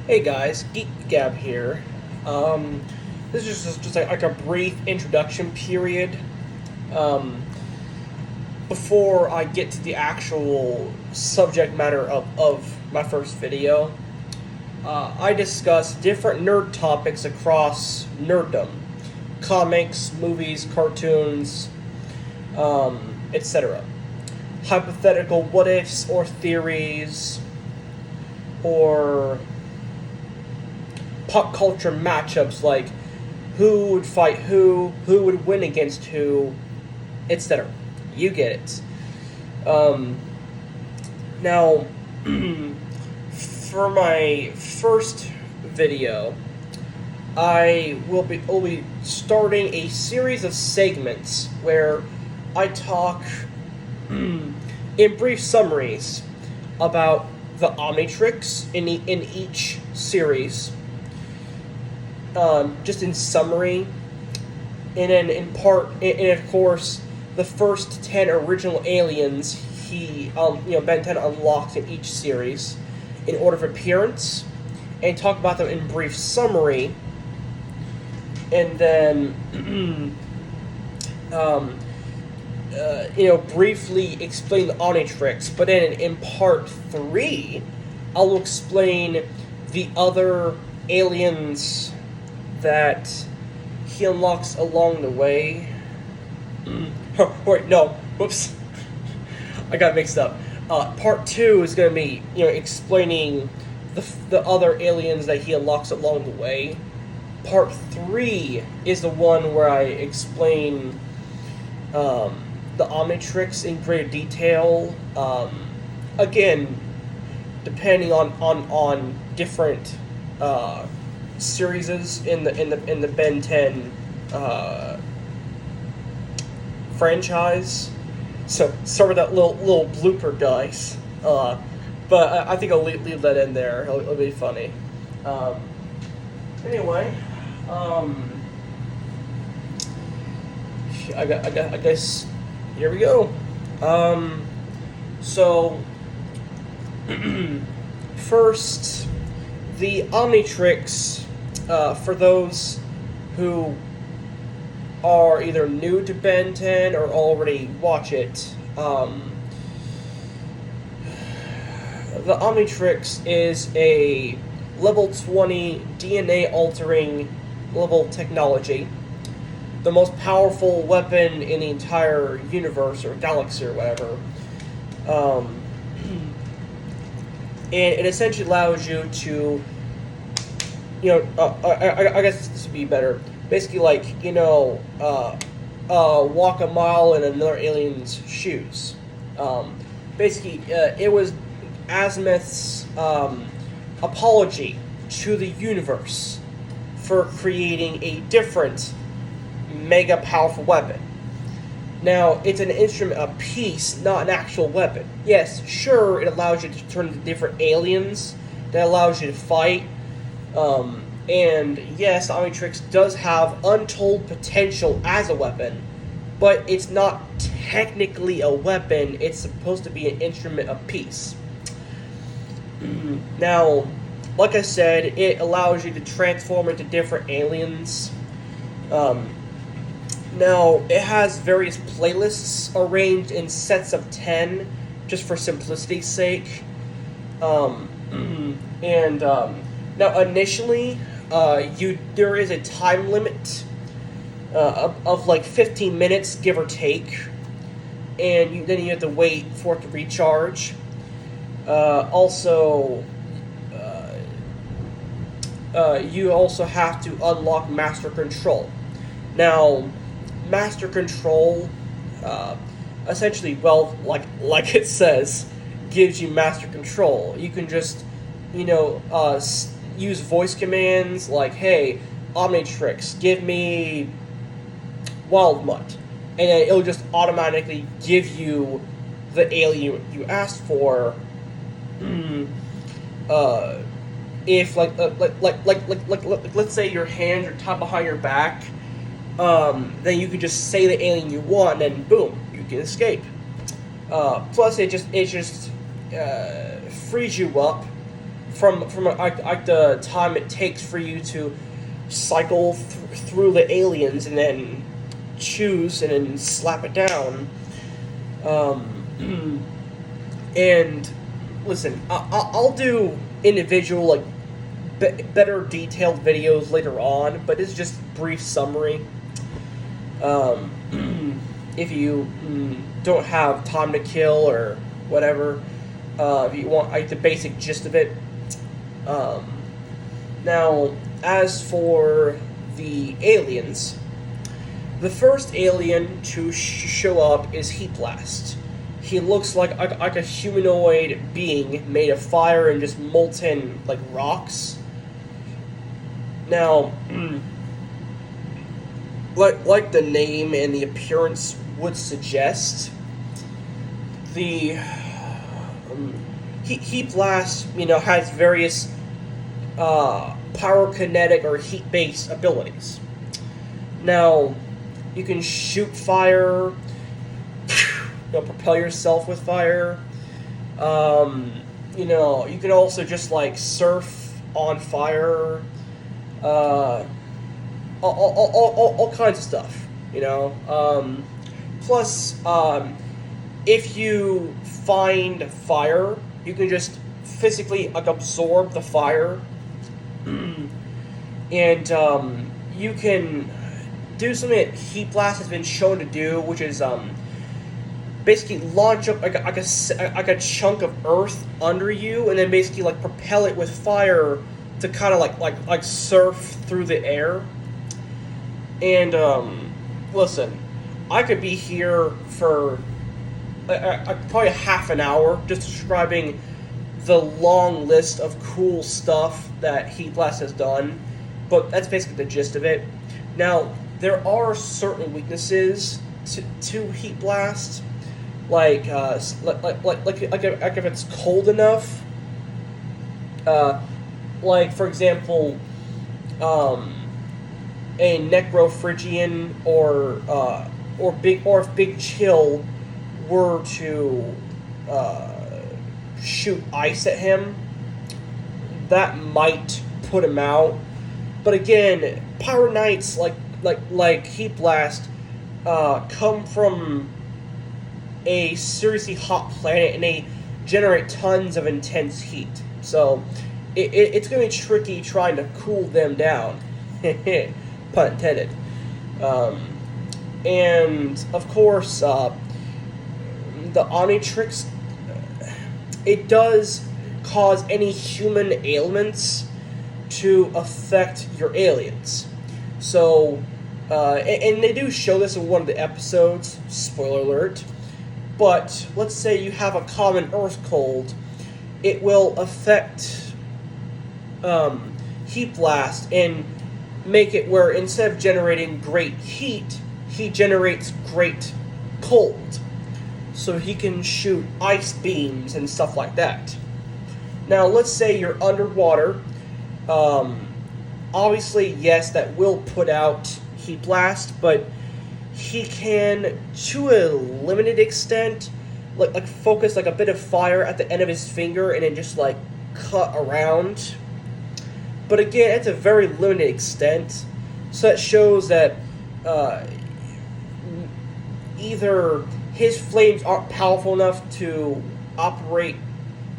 Hey guys, Geek Gab here. Um, this is just like a brief introduction period um, before I get to the actual subject matter of my first video. I discuss different nerd topics across nerddom: comics, movies, cartoons, etc. Hypothetical what ifs or theories, or pop culture matchups like who would fight who would win against who, etc. You get it. Um, Now, for my first video, I will be starting a series of segments where I talk in brief summaries about the Omnitrix in each series, just in summary, and then in part, and of course, the first 10 original aliens Ben 10 unlocks in each series in order of appearance, and talk about them in brief summary, and then briefly explain the Omnitrix. But then in part 3, I'll explain the other aliens that he unlocks along the way. Wait, no, whoops, I got mixed up. Part 2 is going to be explaining the other aliens that he unlocks along the way. Part 3 is the one where I explain the Omnitrix in greater detail. Again, depending on different series in the Ben 10 franchise. So sorry with that little blooper, guys. But I think I'll leave that in there. It'll be funny. Anyway, I guess here we go. So first, the Omnitrix, for those who are either new to Ben 10 or already watch it, the Omnitrix is a level 20 DNA altering level technology, the most powerful weapon in the entire universe or galaxy or whatever. And it essentially allows you to, I guess this would be better. Basically, like, walk a mile in another alien's shoes. Basically, it was Azimuth's apology to the universe for creating a different, mega powerful weapon. Now, it's an instrument of peace, not an actual weapon. Yes, sure, it allows you to turn into different aliens, that allows you to fight, and yes, Omnitrix does have untold potential as a weapon, but it's not technically a weapon, it's supposed to be an instrument of peace. Now, like I said, it allows you to transform into different aliens. Now, it has various playlists arranged in sets of 10, just for simplicity's sake. Now, initially, there is a time limit of like 15 minutes, give or take, and then you have to wait for it to recharge. You also have to unlock Master Control. Now, Master Control, essentially, well, like it says, gives you Master Control. You can just, use voice commands like, "Hey, Omnitrix, give me Wild Mutt," and then it'll just automatically give you the alien you asked for. If let's say your hands are tied behind your back, then you can just say the alien you want, and boom, you can escape. Plus, it just frees you up from like the time it takes for you to cycle through the aliens and then choose and then slap it down. And listen, I'll do individual like better detailed videos later on, but it's just brief summary. If you don't have time to kill or whatever, if you want like the basic gist of it. Now, as for the aliens, the first alien to show up is Heat Blast. He looks like a humanoid being made of fire and just molten like rocks. Now, like the name and the appearance would suggest, the Heat Blast, has various pyrokinetic or heat-based abilities. Now, you can shoot fire, propel yourself with fire. You can also just like surf on fire. All kinds of stuff. Plus, if you find fire, you can just physically like absorb the fire, and you can do something that Heat Blast has been shown to do, which is basically launch up like a chunk of earth under you, and then basically like propel it with fire to kind of like surf through the air. And listen, I could be here for probably half an hour just describing the long list of cool stuff that Heat Blast has done, but that's basically the gist of it. Now, there are certain weaknesses to Heat Blast, like if it's cold if like for example, a Necrophrygian or if Big Chill were to shoot ice at him, that might put him out. But again, Pyro Knights like Heat Blast come from a seriously hot planet and they generate tons of intense heat. So it's going to be tricky trying to cool them down. Pun intended. And of course, the Omnitrix, it does cause any human ailments to affect your aliens. So, and they do show this in one of the episodes, spoiler alert, but let's say you have a common earth cold, it will affect Heat Blast and make it where instead of generating great heat, he generates great cold. So he can shoot ice beams and stuff like that. Now, let's say you're underwater. Obviously, yes, that will put out Heat Blast, but he can, to a limited extent, like focus like a bit of fire at the end of his finger and then just like cut around. But again, it's a very limited extent. So that shows that either his flames aren't powerful enough to operate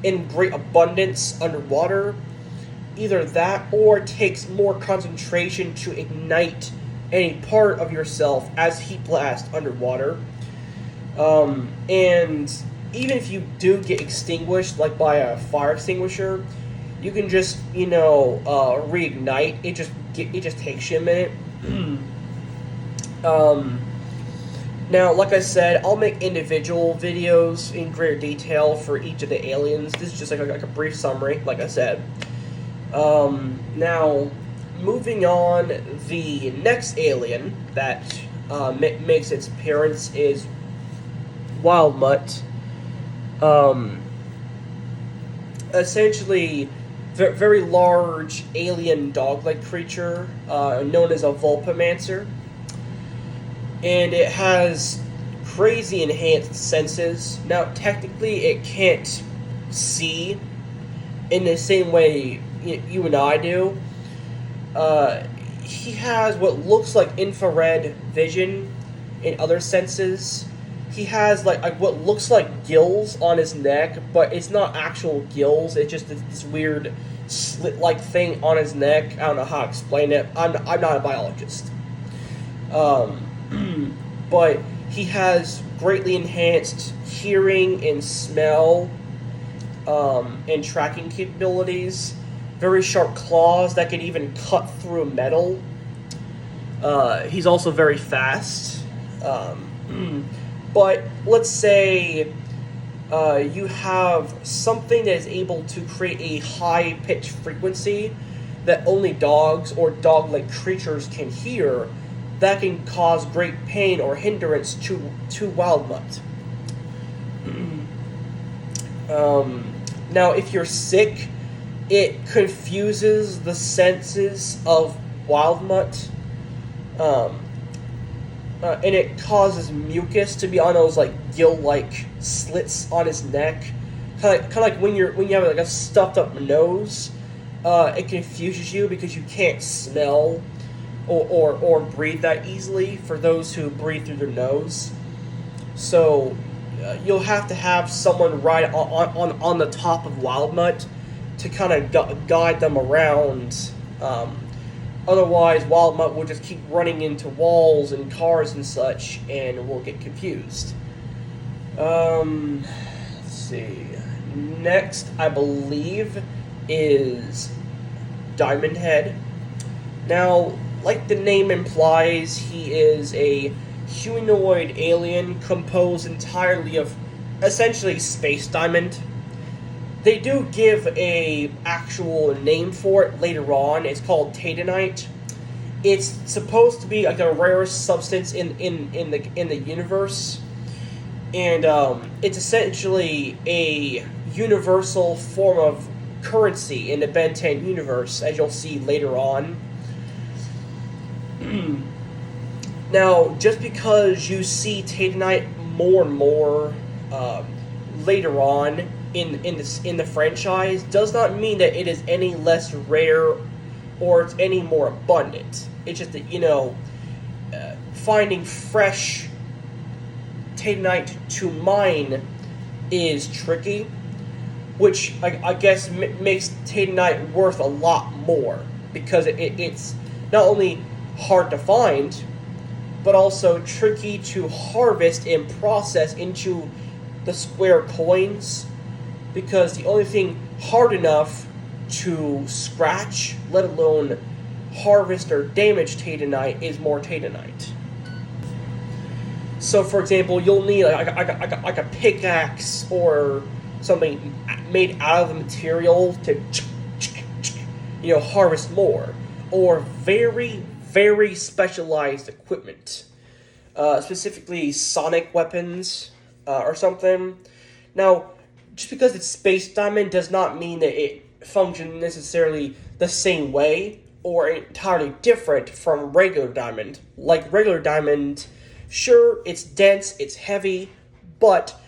in great abundance underwater, either that or it takes more concentration to ignite any part of yourself as Heat Blast underwater. And even if you do get extinguished, like by a fire extinguisher, you can just, reignite. It just takes you a minute. Now, like I said, I'll make individual videos in greater detail for each of the aliens. This is just like a brief summary, like I said. Now, moving on, the next alien that makes its appearance is Wildmutt. Essentially, very large alien dog-like creature known as a Vulpamancer. And it has crazy enhanced senses. Now, technically, it can't see, in the same way you and I do. Uh, he has what looks like infrared vision in other senses. He has like what looks like gills on his neck, but it's not actual gills. It's just this weird slit-like thing on his neck. I don't know how to explain it. I'm not a biologist. But he has greatly enhanced hearing and smell, and tracking capabilities. Very sharp claws that can even cut through metal. He's also very fast. But let's say you have something that is able to create a high pitched frequency that only dogs or dog like creatures can hear, that can cause great pain or hindrance to wild mutt. Now, if you're sick, it confuses the senses of wild mutt, and it causes mucus to be on those like gill-like slits on his neck, kind of like when you have like a stuffed up nose. It confuses you because you can't smell or breathe that easily for those who breathe through their nose. So you'll have to have someone ride on the top of wild mutt to kind of guide them around. Otherwise, wild mutt will just keep running into walls and cars and such, and will get confused. Let's see. Next, I believe, is Diamond Head. Now, like the name implies, he is a humanoid alien composed entirely of essentially space diamond. They do give a actual name for it later on. It's called Tatanite. It's supposed to be like a rarest substance in the universe, and it's essentially a universal form of currency in the Ben 10 universe, as you'll see later on. Now, just because you see Tatanite more and more later on in the franchise does not mean that it is any less rare or it's any more abundant. It's just that finding fresh Tatanite to mine is tricky, which I guess makes Tatanite worth a lot more because it's not only hard to find, but also tricky to harvest and process into the square coins, because the only thing hard enough to scratch, let alone harvest or damage Tatanite, is more Tatanite. So, for example, you'll need like a pickaxe or something made out of the material to harvest more, or very, very specialized equipment, specifically sonic weapons or something. Now, just because it's space diamond does not mean that it functions necessarily the same way or entirely different from regular diamond. Like regular diamond, sure, it's dense, it's heavy, but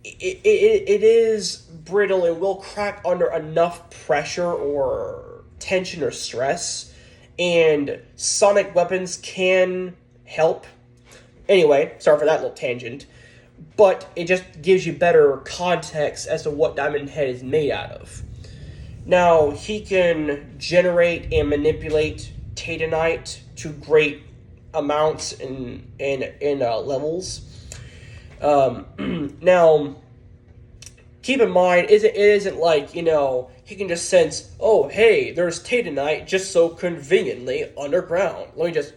it is brittle and will crack under enough pressure or tension or stress, and sonic weapons can help. Anyway, sorry for that little tangent, but it just gives you better context as to what Diamond Head is made out of. Now, he can generate and manipulate Tatanite to great amounts in levels. Now, keep in mind, it isn't like, he can just sense, oh, hey, there's Tatanite just so conveniently underground. Let me just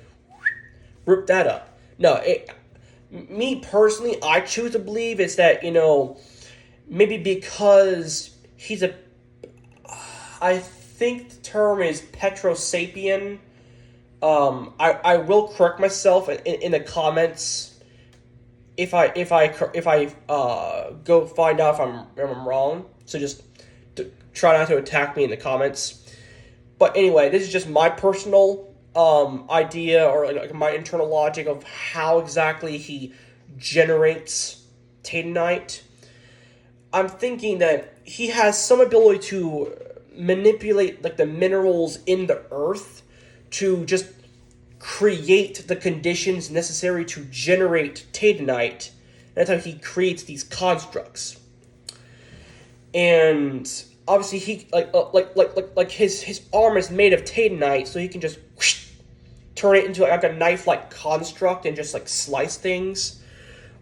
rip that up. No, me personally, I choose to believe it's that, maybe because he's I think the term is Petrosapien. I will correct myself in the comments if I go find out if I'm wrong. So just try not to attack me in the comments. But anyway, this is just my personal idea or like my internal logic of how exactly he generates Tatanite. I'm thinking that he has some ability to manipulate like the minerals in the earth to just create the conditions necessary to generate Titanite. That's how he creates these constructs. And obviously he like his arm is made of Titanite, so he can just whoosh, turn it into like a knife-like construct and just like slice things.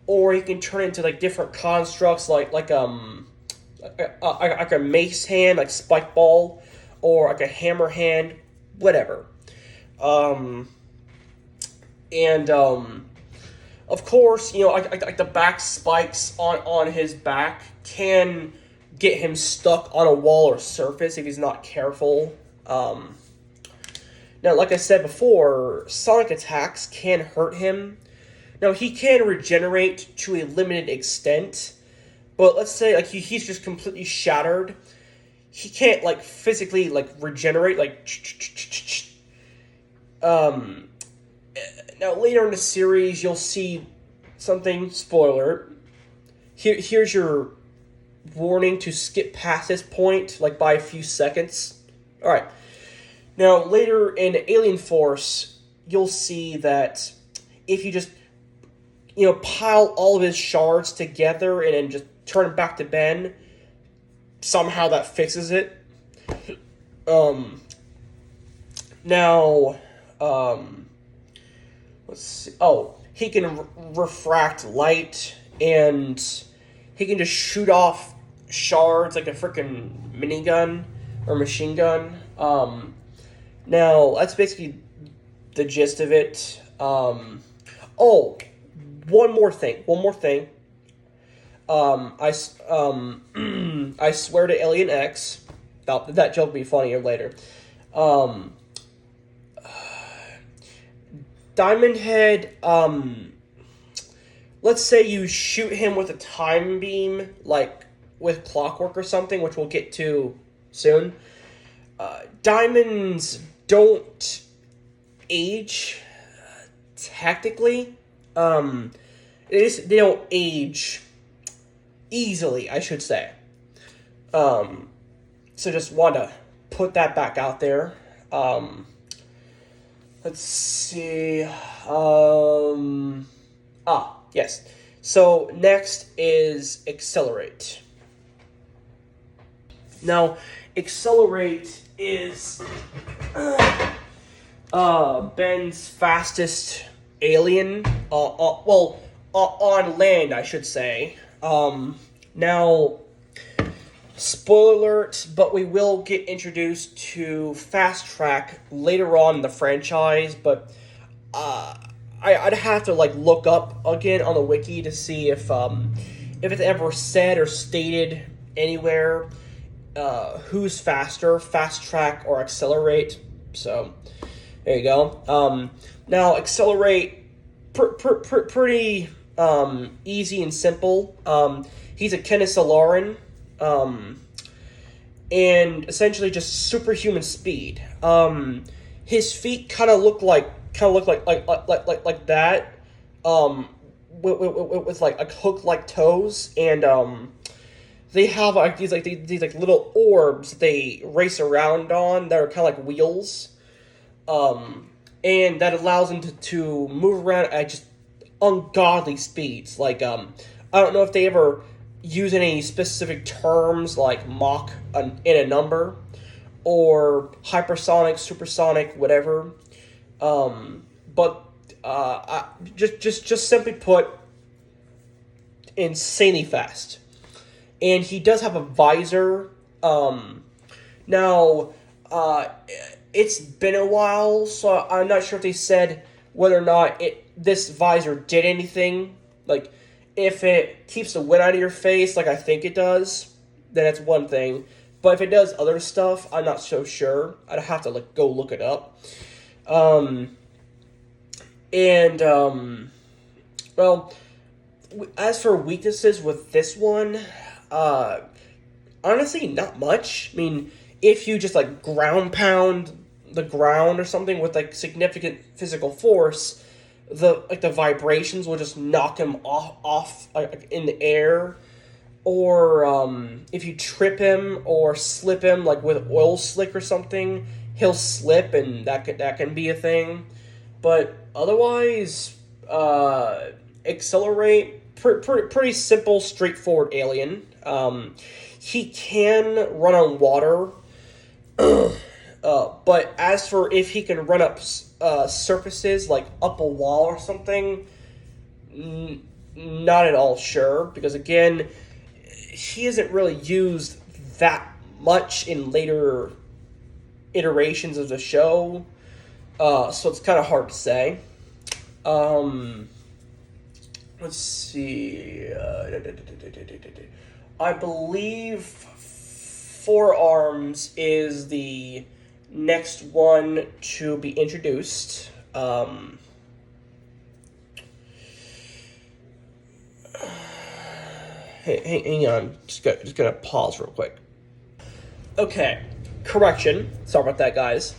Or he can turn it into like different constructs like a mace hand, like spike ball, or like a hammer hand, whatever. Um, and of course, like the back spikes on his back can get him stuck on a wall or surface if he's not careful. Now, like I said before, sonic attacks can hurt him. Now, he can regenerate to a limited extent, but let's say like he's just completely shattered. He can't like physically like regenerate like. Um, Now later in the series, you'll see something. Spoiler. Here's your warning to skip past this point, like by a few seconds. All right. Now later in Alien Force, you'll see that if you just pile all of his shards together and then just turn it back to Ben, somehow that fixes it. Um. Now. Let's see. Oh, he can refract light, and he can just shoot off shards like a freaking minigun or machine gun. Now that's basically the gist of it. Oh, one more thing. I swear to Alien X. That joke will be funnier later. Um, Diamond Head, let's say you shoot him with a time beam, like with clockwork or something, which we'll get to soon. Diamonds don't age tactically. They don't age easily, I should say. So just want to put that back out there. Let's see. Yes. So next is Accelerate. Now, Accelerate is Ben's fastest alien. On land, I should say. Now, spoiler alert, but we will get introduced to Fast Track later on in the franchise, but I'd have to like look up again on the wiki to see if it's ever said or stated anywhere who's faster, Fast Track or Accelerate. So there you go. Now Accelerate, pretty easy and simple. He's a Kennisolaran. And essentially just superhuman speed. His feet kind of look like that. With like hook-like toes, and they have like these little orbs they race around on that are kind of like wheels. And that allows them to move around at just ungodly speeds. Like I don't know if they ever use any specific terms like Mach in a number or hypersonic, supersonic, whatever. But just simply put, insanely fast. And he does have a visor. Now, it's been a while, so I'm not sure if they said whether or not this visor did anything. Like, if it keeps the wind out of your face, like I think it does, then that's one thing. But if it does other stuff, I'm not so sure. I'd have to go look it up. Well, as for weaknesses with this one, honestly, not much. I mean, if you just ground pound the ground or something with significant physical force, the vibrations will just knock him off in the air, or if you trip him or slip him like with oil slick or something, he'll slip, and that can be a thing. But otherwise, accelerate, pretty simple, straightforward alien. He can run on water, but as for if he can run up surfaces like up a wall or something, not at all sure, because again, he isn't really used that much in later iterations of the show, so it's kind of hard to say. Let's see. I believe Four-Arms is the next one to be introduced. Hang on. Just gonna pause real quick. Okay. Correction. Sorry about that, guys.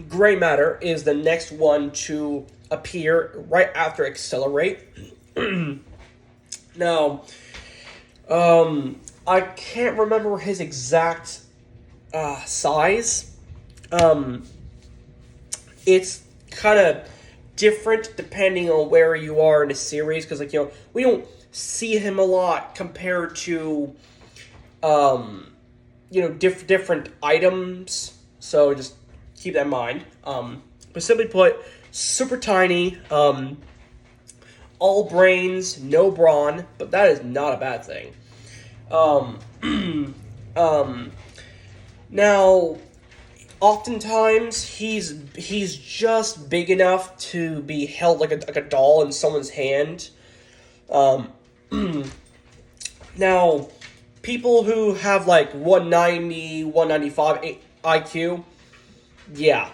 Gray Matter is the next one to appear right after Accelerate. Now, I can't remember his exact size. It's kind of different depending on where you are in the series, because we don't see him a lot compared to different items. So just keep that in mind. But simply put, super tiny. All brains, no brawn, but that is not a bad thing. Now, oftentimes he's just big enough to be held like a doll in someone's hand. Now, people who have like 190, 195 IQ, yeah,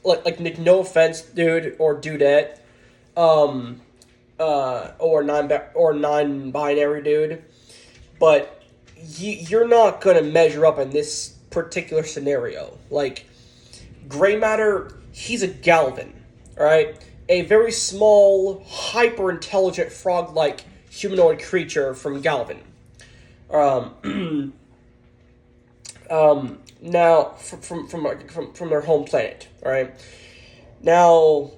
like no offense, dude or dudette, or non-binary dude, but you're not gonna measure up in this particular scenario. Like, Gray Matter, he's a Galvan, alright? A very small, hyper-intelligent frog-like humanoid creature from Galvan. Now, from their home planet, alright? Now,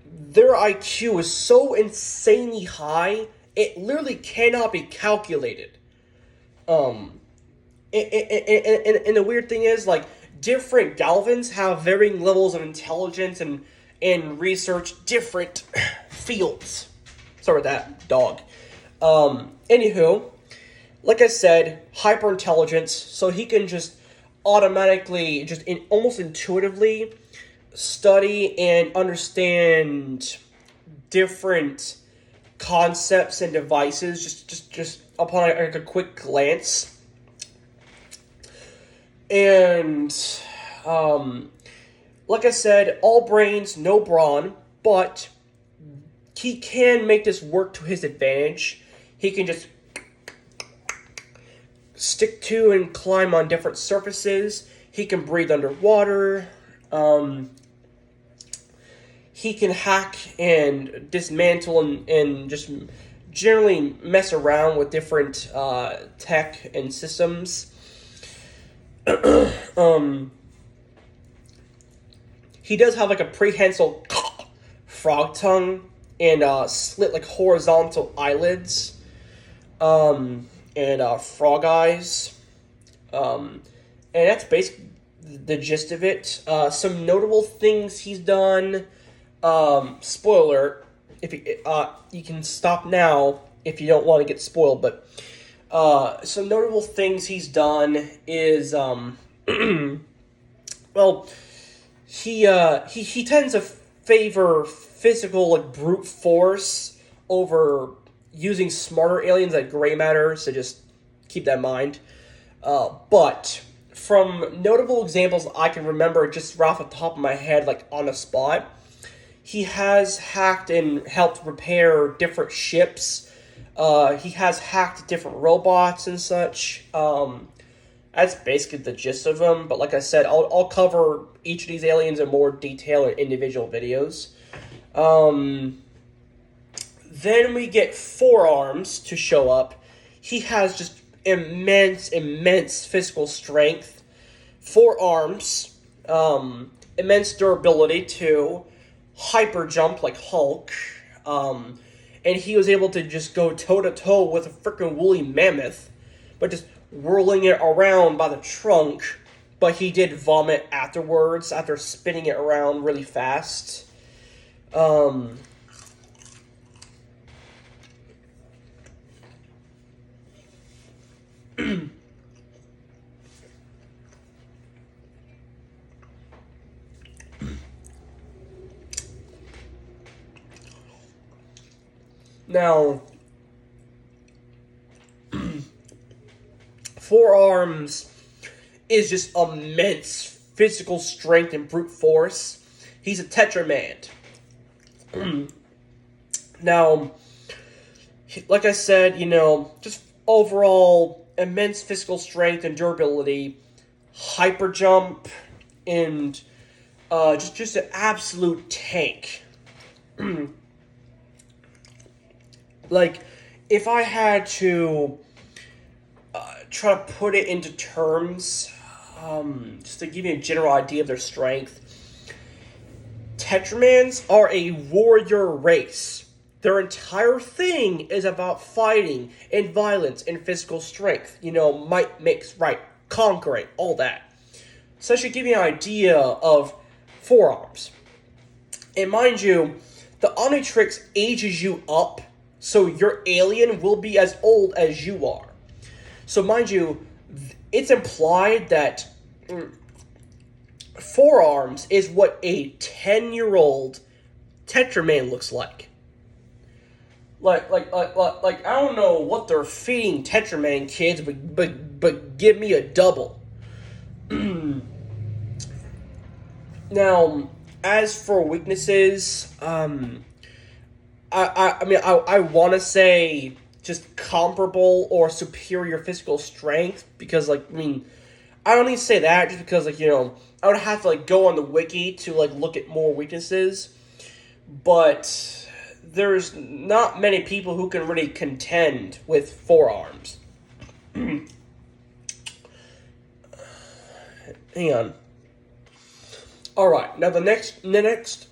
their IQ is so insanely high, it literally cannot be calculated. And the weird thing is, like, different Galvans have varying levels of intelligence and research different fields. Sorry about that, dog. Anywho, like I said, hyper intelligence, so he can just automatically, almost intuitively study and understand different concepts and devices just upon a quick glance. And like I said, all brains, no brawn, but he can make this work to his advantage. He can just stick to and climb on different surfaces. He can breathe underwater. He can hack and dismantle and just generally mess around with different tech and systems. He does have like a prehensile frog tongue and slit like horizontal eyelids, and frog eyes, and that's basically the gist of it. Some notable things he's done. Spoiler, if you can stop now if you don't want to get spoiled, but some notable things he's done is well, he tends to favor physical, like, brute force over using smarter aliens like Gray Matter, so just keep that in mind. But from notable examples I can remember just right off the top of my head, like on the spot, he has hacked and helped repair different ships. He has hacked different robots and such. That's basically the gist of them. But like I said, I'll cover each of these aliens in more detail in individual videos. Then we get Forearms to show up. He has just immense physical strength. Forearms, immense durability too. Hyper jump like Hulk. And he was able to just go toe to toe with a freaking woolly mammoth, but just whirling it around by the trunk. But he did vomit afterwards after spinning it around really fast. Now, Forearms is just immense physical strength and brute force. He's a Tetramand. Now, like I said, just overall immense physical strength and durability, hyper jump, and just an absolute tank. Like, if I had to try to put it into terms, just to give you a general idea of their strength, Tetramans are a warrior race. Their entire thing is about fighting and violence and physical strength. Might makes right, conquering, all that. So that should give you an idea of Forearms. And mind you, the Omnitrix ages you up, so your alien will be as old as you are. So mind you, it's implied that Forearms is what a 10-year-old Tetraman looks like. Like, I don't know what they're feeding Tetraman kids, but give me a double. Now, as for weaknesses, I want to say just comparable or superior physical strength, because I don't need to say that just because I would have to go on the wiki to look at more weaknesses, but there's not many people who can really contend with Forearms. Hang on. All right, now the next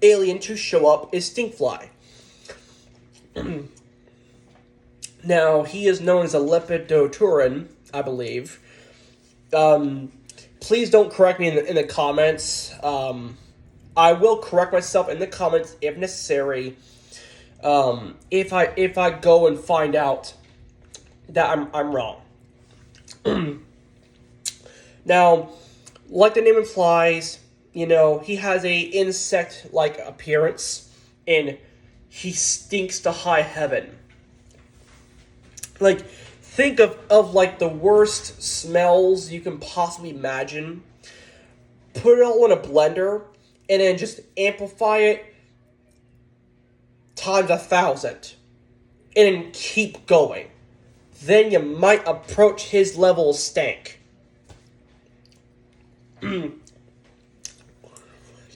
alien to show up is Stinkfly. Now, he is known as a Lepidotauran, I believe. Please don't correct me in the comments. I will correct myself in the comments if necessary. If I go and find out that I'm wrong. Now, like the name implies, he has a insect-like appearance, and he stinks to high heaven. Think of the worst smells you can possibly imagine. Put it all in a blender, and then just amplify it times 1,000. And then keep going. Then you might approach his level of stank.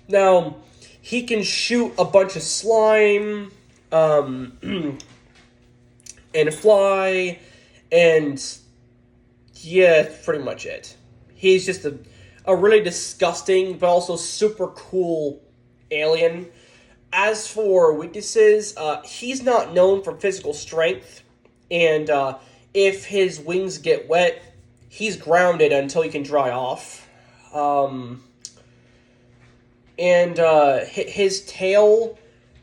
Now, he can shoot a bunch of slime, and fly, and yeah, that's pretty much it. He's just a really disgusting, but also super cool alien. As for weaknesses, he's not known for physical strength, and if his wings get wet, he's grounded until he can dry off. And his tail,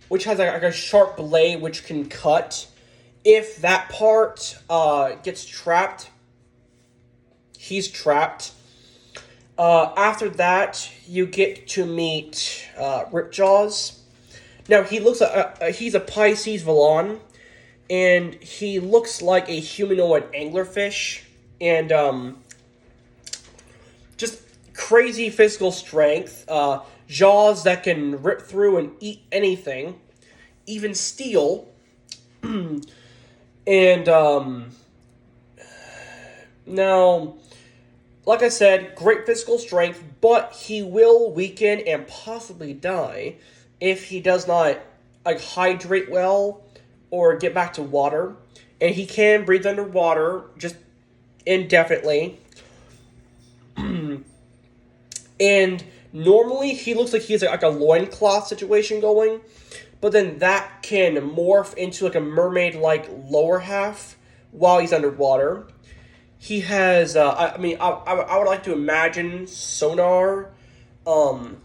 which has a sharp blade which can cut, if that part gets trapped, he's trapped. After that, you get to meet Ripjaws. Now, he's a Pisces Valon, and he looks like a humanoid anglerfish, and just crazy physical strength, jaws that can rip through and eat anything, even steel, and now, like I said, great physical strength, but he will weaken and possibly die if he does not like hydrate well or get back to water, and he can breathe underwater just indefinitely. And normally he looks like he has like a loincloth situation going, but then that can morph into like a mermaid like lower half while he's underwater. He has, I would like to imagine sonar, um,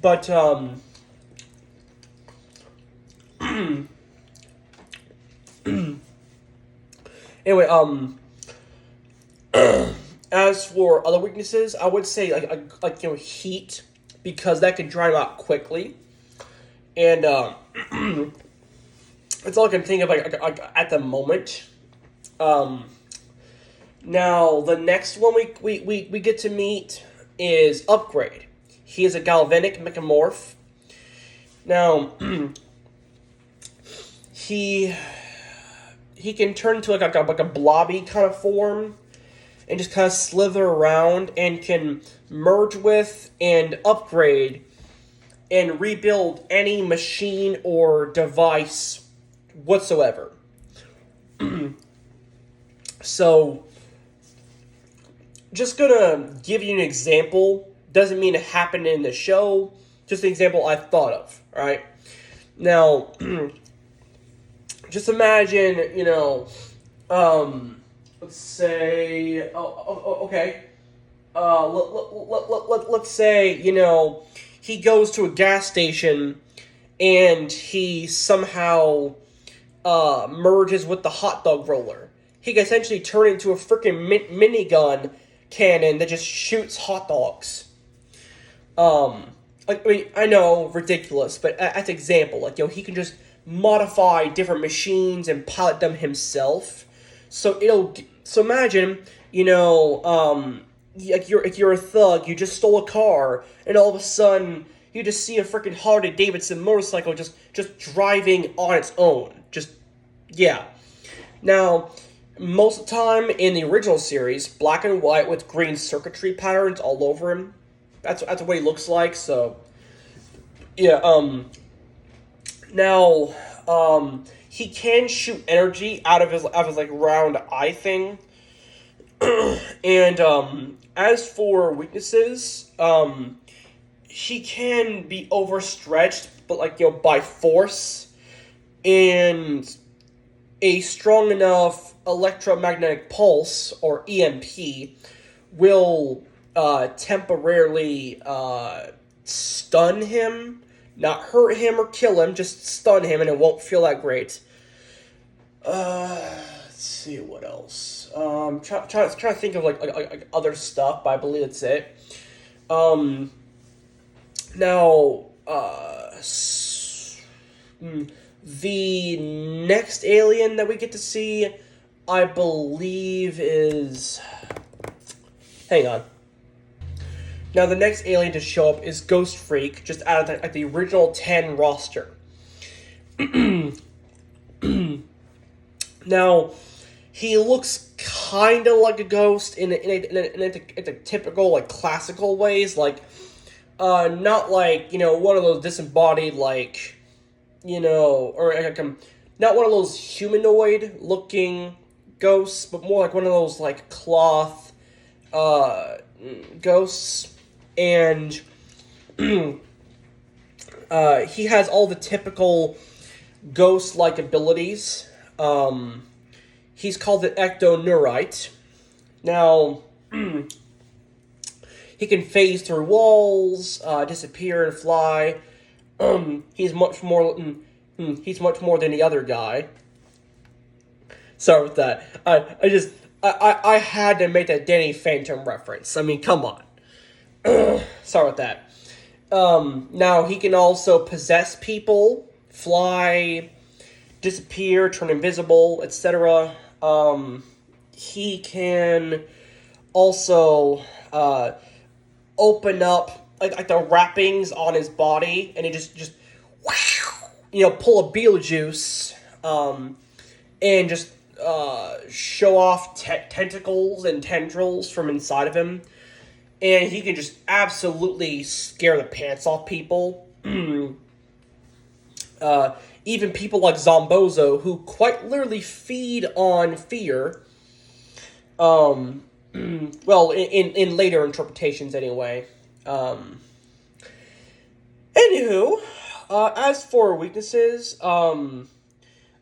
but, anyway, as for other weaknesses, I would say heat, because that can dry him out quickly, and that's all I can think of like at the moment. Um, Now the next one we get to meet is Upgrade. He is a galvanic mechamorph. Now he he can turn into like a blobby kind of form and just kind of slither around, and can merge with and upgrade and rebuild any machine or device whatsoever. So, just gonna give you an example. Doesn't mean it happened in the show. Just an example I thought of. Right now, just imagine, let's say, okay. Let's say, he goes to a gas station and he somehow merges with the hot dog roller. He can essentially turn into a freaking minigun cannon that just shoots hot dogs. I know, ridiculous, but as an example, he can just modify different machines and pilot them himself. So imagine, you're a thug, you just stole a car, and all of a sudden you just see a freaking Harley Davidson motorcycle just driving on its own. Just, yeah. Now, most of the time in the original series, black and white with green circuitry patterns all over him. That's what he looks like. So, yeah. Now, he can shoot energy out of his like round eye thing. And as for weaknesses, he can be overstretched, but by force, and a strong enough electromagnetic pulse, or EMP, will temporarily stun him, not hurt him or kill him, just stun him, and it won't feel that great. Let's see what else. Trying to think of like other stuff, but I believe that's it. Now, the next alien that we get to see, I believe, is... Hang on. Now, the next alien to show up is Ghost Freak, just out of the original 10 roster. Now, he looks kind of like a ghost in a typical, classical ways, not one of those disembodied, or not one of those humanoid-looking ghosts, but more like one of those, cloth, ghosts, and, he has all the typical ghost-like abilities. He's called the Ectoneurite. Now, he can phase through walls, disappear and fly. He's much more than the other guy. Sorry with that. I had to make that Danny Phantom reference. I mean, come on. Sorry with that. Now, he can also possess people, fly, disappear, turn invisible, etc. He can also open up the wrappings on his body, and he just pull a Beetlejuice, and just show off tentacles and tendrils from inside of him. and he can just absolutely scare the pants off people. Even people like Zombozo, who quite literally feed on fear. Well, in later interpretations, anyway. Anywho, as for weaknesses,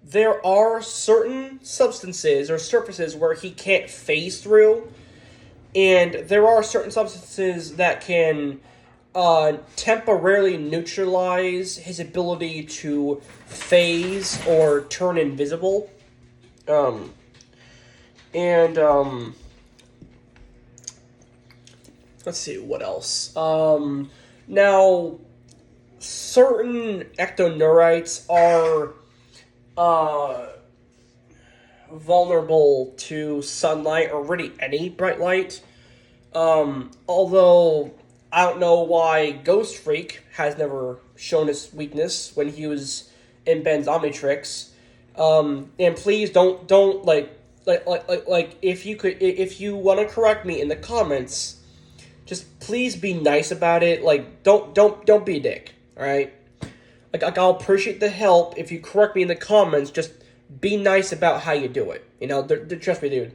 there are certain substances or surfaces where he can't phase through, and there are certain substances that can temporarily neutralize his ability to phase or turn invisible. And let's see what else. Now, certain ectoneurites are vulnerable to sunlight or really any bright light. Although I don't know why Ghost Freak has never shown his weakness when he was in Ben's Omnitrix. And please don't like if you want to correct me in the comments, just please be nice about it. Like don't be a dick. All right. Like I'll appreciate the help if you correct me in the comments. Just be nice about how you do it. You know, trust me, dude.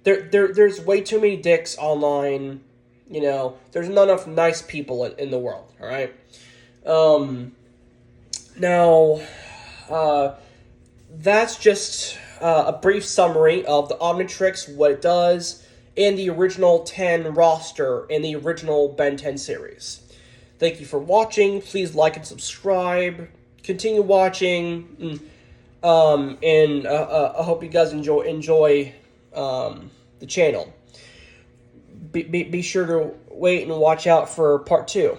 There's way too many dicks online. You know, there's not enough nice people in the world. All right. Now, that's just a brief summary of the Omnitrix, what it does, and the original 10 roster in the original Ben 10 series. Thank you for watching. Please like and subscribe. Continue watching. And I hope you guys enjoy the channel. Be sure to wait and watch out for part 2.